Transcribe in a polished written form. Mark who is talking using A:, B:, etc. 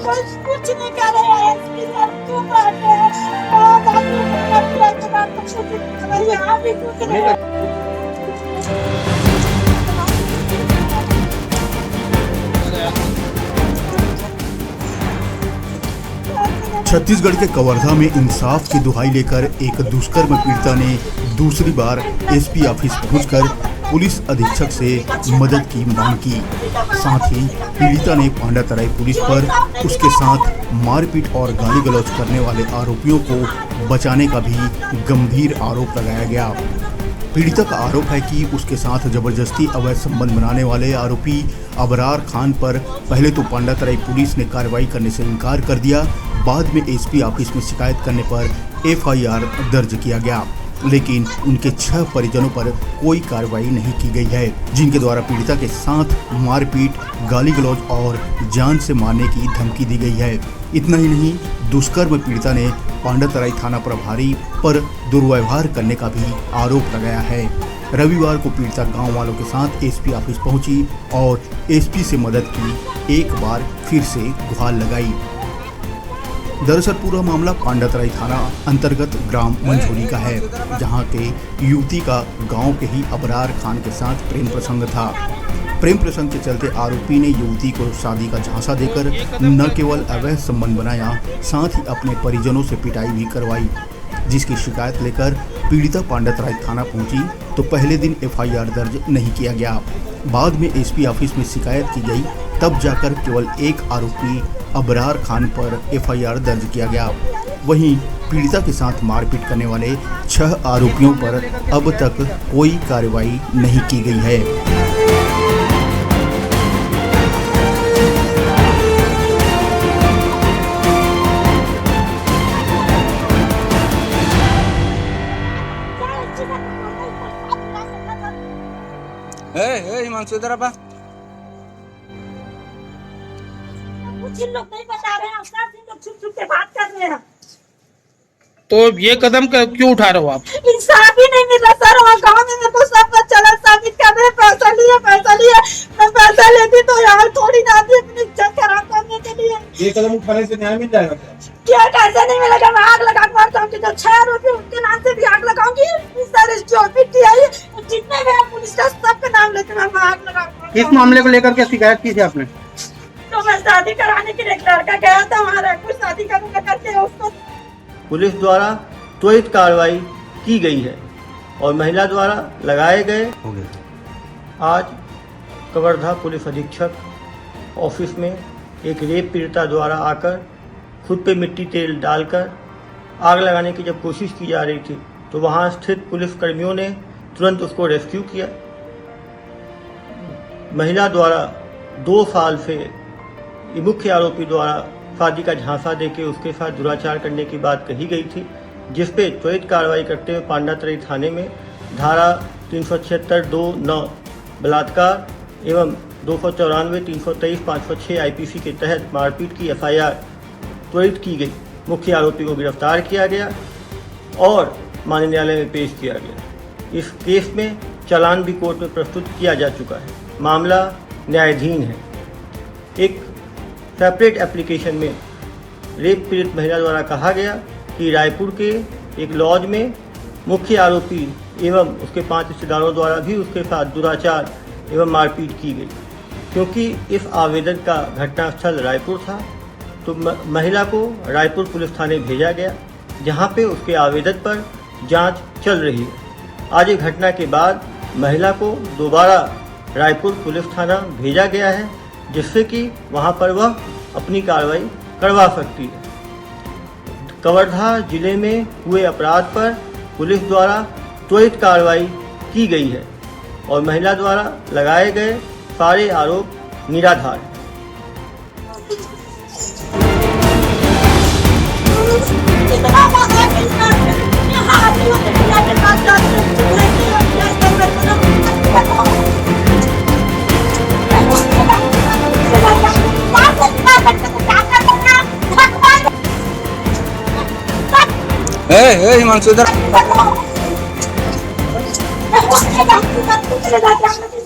A: कुछ नहीं कर रहे हैं इसके साथ क्यों बैठे हैं बहुत आदमी के बाद कुछ नहीं कर रहे हैं यहाँ भी कुछ नहीं
B: छत्तीसगढ़ के कवर्धा में इंसाफ की दुहाई लेकर एक दुष्कर्म पीड़िता ने दूसरी बार एसपी ऑफिस पहुंचकर पुलिस अधीक्षक से मदद की मांग की। साथ ही पीड़िता ने पांडातराई पुलिस पर उसके साथ मारपीट और गाली गलौज करने वाले आरोपियों को बचाने का भी गंभीर आरोप लगाया गया। पीड़िता का आरोप है कि उसके साथ जबरदस्ती अवैध संबंध बनाने वाले आरोपी अबरार खान पर पहले तो पांडातराई पुलिस ने कार्रवाई करने से इनकार कर दिया, बाद में एसपी ऑफिस में शिकायत करने पर एफआईआर दर्ज किया गया, लेकिन उनके 6 परिजनों पर कोई कार्रवाई नहीं की गई है, जिनके द्वारा पीड़िता के साथ मारपीट, गाली गलौज और जान से मारने की धमकी दी गई है। इतना ही नहीं, दुष्कर्म पीड़िता ने पांडातराई थाना प्रभारी पर दुर्व्यवहार करने का भी आरोप लगाया है। रविवार को पीड़िता गांव वालों के साथ एसपी ऑफिस पहुंची और एसपी से मदद की एक बार फिर से गुहार लगाई। दरअसल पूरा मामला पांडातराई थाना अंतर्गत ग्राम मंझोली का है, जहां के युवती का गांव के ही अबरार खान के साथ प्रेम प्रसंग था। प्रेम प्रसंग के चलते आरोपी ने युवती को शादी का झांसा देकर न केवल अवैध संबंध बनाया, साथ ही अपने परिजनों से पिटाई भी करवाई, जिसकी शिकायत लेकर पीड़िता पांडातराई थाना पहुंची तो पहले दिन एफआईआर दर्ज नहीं किया गया। बाद में एसपी ऑफिस में शिकायत की गई, तब जाकर केवल एक आरोपी अबरार खान पर एफआईआर दर्ज किया गया। वहीं पीड़िता के साथ मारपीट करने वाले 6 आरोपियों पर अब तक कोई कार्रवाई नहीं की गई है।
C: हिमांशु इधर आ।
A: कुछ लोग नहीं बता रहे हैं, 7 दिन लोग छुप छुप के बात कर रहे हैं।
C: तो ये कदम क्यों उठा रहे हो आप?
A: इंसाफ ही नहीं मिल रहा सर। वहाँ गाँव में मेरे को सब पता चला, साबित कर रहे पैसा लिया। मैं पैसा लेती तो यहाँ थोड़ी ना आती अपनी इज्जत खराब करने के लिए।
D: ये कदम उठाने से न्याय मिल जाएगा
A: क्या? कैसे नहीं मिलेगा? मैं आग लगा मारती हूँ। 6 आरोपी उनके नाम से भी आग लगाऊंगी। सर जो जितने भी पुलिस का सबका नाम लेके मैं आग लगाऊंगा।
D: इस मामले को लेकर क्या शिकायत की थी आपने?
A: तो मैं शादी कराने के लिए एक लड़का गया था, वहाँ कुछ शादी करूँगा करके उसको
E: पुलिस द्वारा त्वरित कार्रवाई की गई है और महिला द्वारा लगाए गए। आज कवर्धा पुलिस अधीक्षक ऑफिस में एक रेप पीड़िता द्वारा आकर खुद पे मिट्टी तेल डालकर आग लगाने की जब कोशिश की जा रही थी तो वहां स्थित पुलिस कर्मियों ने तुरंत उसको रेस्क्यू किया। महिला द्वारा 2 साल से मुख्य आरोपी द्वारा शादी का झांसा देके उसके साथ दुराचार करने की बात कही गई थी, जिस पे त्वरित कार्रवाई करते हुए पांडातराई थाने में धारा 376(2)(9) बलात्कार एवं 294, 323, 506 आईपीसी के तहत मारपीट की एफआईआर त्वरित की गई। मुख्य आरोपी को गिरफ्तार किया गया और माननीय न्यायालय में पेश किया गया। इस केस में चालान भी कोर्ट में प्रस्तुत किया जा चुका है। मामला न्यायाधीन है। एक सेपरेट एप्लीकेशन में रेप पीड़ित महिला द्वारा कहा गया कि रायपुर के एक लॉज में मुख्य आरोपी एवं उसके 5 रिश्तेदारों द्वारा भी उसके साथ दुराचार एवं मारपीट की गई। क्योंकि इस आवेदन का घटनास्थल रायपुर था तो महिला को रायपुर पुलिस थाने भेजा गया, जहां पे उसके आवेदन पर जांच चल रही है। आज एक घटना के बाद महिला को दोबारा रायपुर पुलिस थाना भेजा गया है, जिससे कि वहां पर वह अपनी कार्रवाई करवा सकती है। कवर्धा जिले में हुए अपराध पर पुलिस द्वारा त्वरित कार्रवाई की गई है और महिला द्वारा लगाए गए सारे आरोप निराधार हैं।
C: हिमांशु इधर
A: चले जाते हैं।